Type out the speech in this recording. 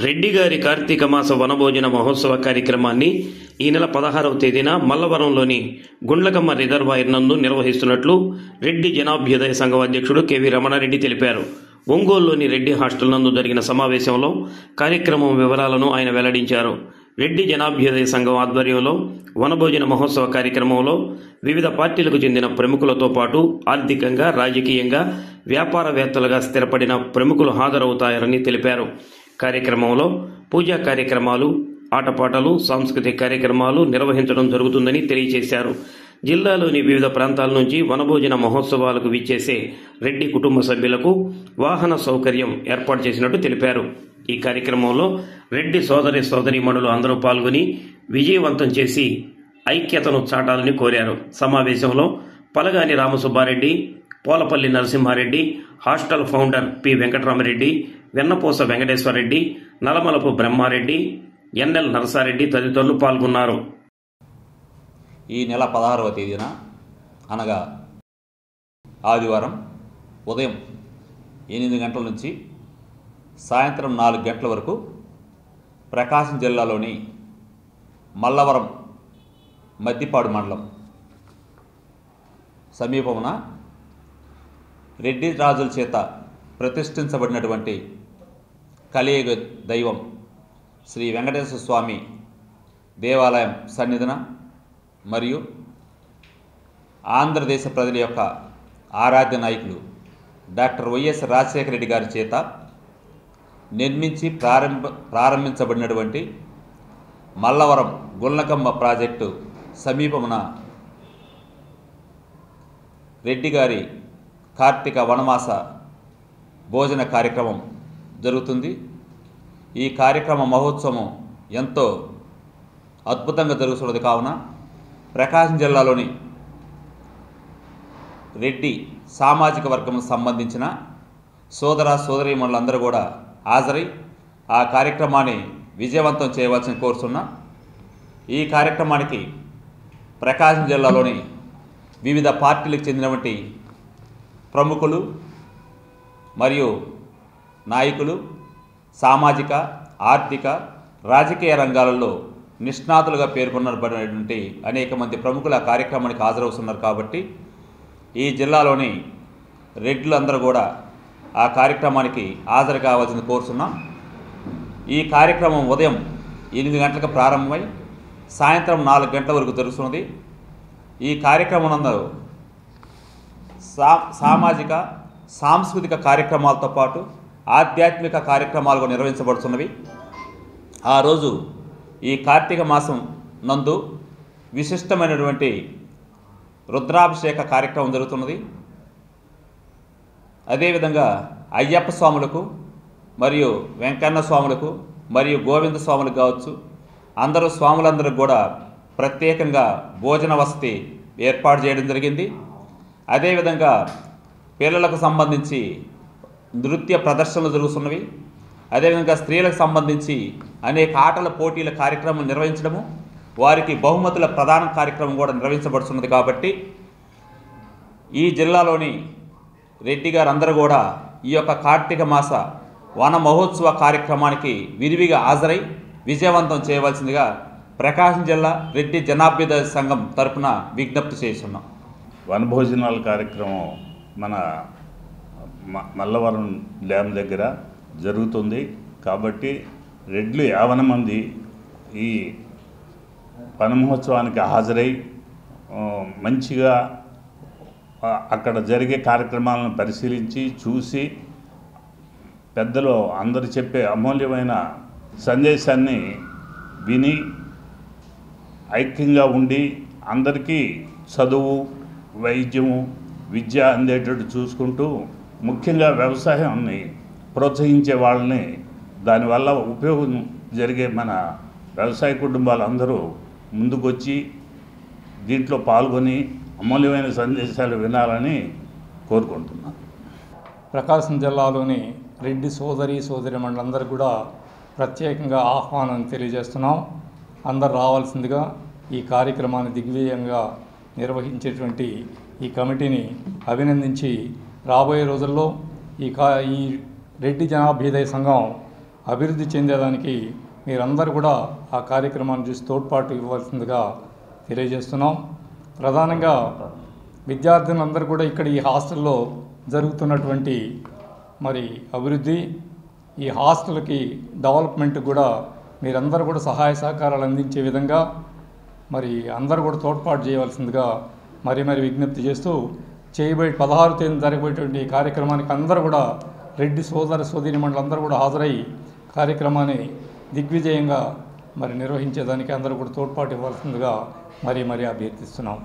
రెడ్డి గారి కార్తీక మాస వనభోజన మహోత్సవ కార్యక్రమాన్ని ఈ నెల 16వ తేదీన మల్లవరంలోని గుండ్లకమ్మ రిజర్వాయర్ నందు నిర్వహిస్తున్నట్లు రెడ్డి జనాభ్యుదయ సంఘం అధ్యక్షుడు కెవి రమణారెడ్డి తెలిపారు. ఒంగోలులోని రెడ్డి హాస్టల్ నందు జరిగిన సమావేశంలో కార్యక్రమం వివరాలను ఆయన వెల్లడించారు. రెడ్డి జనాభ్యుదయ సంఘం ఆధ్వర్యంలో వనభోజన మహోత్సవ కార్యక్రమంలో వివిధ పార్టీలకు చెందిన ప్రముఖులతో పాటు ఆర్థికంగా, రాజకీయంగా, వ్యాపారవేత్తలుగా స్థిరపడిన ప్రముఖులు హాజరవుతారని తెలిపారు. కార్యక్రమంలో పూజా కార్యక్రమాలు, ఆటపాటలు, సాంస్కృతిక కార్యక్రమాలు నిర్వహించడం జరుగుతుందని తెలియజేశారు. జిల్లాలోని వివిధ ప్రాంతాల నుంచి వనభోజన మహోత్సవాలకు విచ్చేసే రెడ్డి కుటుంబ సభ్యులకు వాహన సౌకర్యం ఏర్పాటు చేసినట్టు తెలిపారు. ఈ కార్యక్రమంలో రెడ్డి సోదరీమణులు అందరూ పాల్గొని విజయవంతం చేసి ఐక్యతను చాటాలని కోరారు. సమావేశంలో Palagani Ramasubbareddy, Polapalli Narasimhareddy, hostel founder P Venkataramareddy, Vennapusa Venkateswarareddy, Nalamalapu Brahmareddy, NL Narasareddy తదితరులు పాల్గొన్నారు. ఈ నెల 16వ తేదీన అనగా ఆదివారం ఉదయం 8 గంటల నుంచి సాయంత్రం 4 గంటల వరకు ప్రకాశం జిల్లాలోని మల్లవరం మద్దిపాడు మండలం సమీపమున రెడ్డి రాజుల చేత ప్రతిష్ఠించబడినటువంటి కలియుగ దైవం శ్రీ వెంకటేశ్వర స్వామి దేవాలయం సన్నిధిన మరియు ఆంధ్రదేశ ప్రజల యొక్క ఆరాధ్య నాయకులు డాక్టర్ వైఎస్ రాజశేఖర రెడ్డి గారి చేత నిర్మించి ప్రారంభించబడినటువంటి మల్లవరం గుండ్లకమ్మ ప్రాజెక్టు సమీపమున రెడ్డి గారి కార్తీక వనమాస భోజన కార్యక్రమం జరుగుతుంది. ఈ కార్యక్రమ మహోత్సవం ఎంతో అద్భుతంగా జరుగుతున్నది. కావున ప్రకాశం జిల్లాలోని రెడ్డి సామాజిక వర్గం సంబంధించిన సోదరీమణులందరూ కూడా హాజరై ఆ కార్యక్రమాన్ని విజయవంతం చేయవలసిన కోరుతున్నా. ఈ కార్యక్రమానికి ప్రకాశం జిల్లాలోని వివిధ పార్టీలకు చెందినటువంటి ప్రముఖులు మరియు నాయకులు, సామాజిక, ఆర్థిక, రాజకీయ రంగాలలో నిష్ణాతులుగా పేర్కొనబడినటువంటి అనేక మంది ప్రముఖుల కార్యక్రమానికి హాజరవుతున్నారు. కాబట్టి ఈ జిల్లాలోని రెడ్లందరూ కూడా ఆ కార్యక్రమానికి హాజరు కావాల్సింది కోరుతున్నాం. ఈ కార్యక్రమం ఉదయం 8 గంటలకు ప్రారంభమై సాయంత్రం 4 గంటల వరకు జరుగుతున్నది. ఈ కార్యక్రమం నందు సామాజిక, సాంస్కృతిక కార్యక్రమాలతో పాటు ఆధ్యాత్మిక కార్యక్రమాలు నిర్వహించబడుతున్నవి. ఆ రోజు ఈ కార్తీక మాసం నందు విశిష్టమైనటువంటి రుద్రాభిషేక కార్యక్రమం జరుగుతున్నది. అదేవిధంగా అయ్యప్ప స్వాములకు మరియు వెంకన్న స్వాములకు మరియు గోవింద స్వాములకు కావచ్చు, అందరూ స్వాములందరూ కూడా ప్రత్యేకంగా భోజన వసతి ఏర్పాటు చేయడం జరిగింది. అదేవిధంగా పిల్లలకు సంబంధించి నృత్య ప్రదర్శనలు జరుగుతున్నవి. అదేవిధంగా స్త్రీలకు సంబంధించి అనేక ఆటల పోటీల కార్యక్రమం నిర్వహించడము, వారికి బహుమతుల ప్రదాన కార్యక్రమం కూడా నిర్వహించబడుతున్నది. కాబట్టి ఈ జిల్లాలోని రెడ్డి గారు అందరూ కూడా ఈ యొక్క కార్తీక మాస వన మహోత్సవ కార్యక్రమానికి విరివిగా హాజరై విజయవంతం చేయవలసిందిగా ప్రకాశం జిల్లా రెడ్డి జనాభ్యుదయ సంఘం తరపున విజ్ఞప్తి చేస్తున్నాం. వనభోజనాల కార్యక్రమం మన మల్లవరం డ్యామ్ దగ్గర జరుగుతుంది. కాబట్టి రెడ్లు 50 మంది ఈ వన మహోత్సవానికి హాజరై మంచిగా అక్కడ జరిగే కార్యక్రమాలను పరిశీలించి చూసి పెద్దలు అందరూ చెప్పే అమూల్యమైన సందేశాన్ని విని ఐక్యంగా ఉండి అందరికీ చదువు, వైద్యము, విద్య అందేటట్టు చూసుకుంటూ ముఖ్యంగా వ్యవసాయాన్ని ప్రోత్సహించే వాళ్ళని, దానివల్ల ఉపయోగం జరిగే మన వ్యవసాయ కుటుంబాలందరూ ముందుకొచ్చి దీంట్లో పాల్గొని అమూల్యమైన సందేశాలు వినాలని కోరుకుంటున్నాను. ప్రకాశం జిల్లాలోని రెడ్డి సోదరీమణులందరూ కూడా ప్రత్యేకంగా ఆహ్వానం తెలియజేస్తున్నాం. అందరు రావాల్సిందిగా ఈ కార్యక్రమాన్ని దిగ్విజయంగా నిర్వహించేటువంటి ఈ కమిటీని అభినందించి రాబోయే రోజుల్లో ఈ రెడ్డి జనాభ్యుదయ సంఘం అభివృద్ధి చెందేదానికి మీరందరూ కూడా ఆ కార్యక్రమాన్ని చూసి తోడ్పాటు ఇవ్వాల్సిందిగా తెలియజేస్తున్నాం. ప్రధానంగా విద్యార్థులందరూ కూడా ఇక్కడ ఈ హాస్టల్లో జరుగుతున్నటువంటి మరి అభివృద్ధి, ఈ హాస్టల్కి డెవలప్మెంట్ కూడా మీరందరూ కూడా సహాయ సహకారాలు అందించే విధంగా మరి అందరూ కూడా తోడ్పాటు చేయవలసిందిగా మరి విజ్ఞప్తి చేస్తూ 16వ తేదీన జరగబోయేటువంటి ఈ కార్యక్రమానికి అందరూ కూడా రెడ్డి సోదర సోదరీమణులు అందరూ కూడా హాజరై కార్యక్రమాన్ని దిగ్విజయంగా నిర్వహించేదానికి అందరూ కూడా తోడ్పాటు ఇవ్వాల్సిందిగా మరి అభ్యర్థిస్తున్నాం.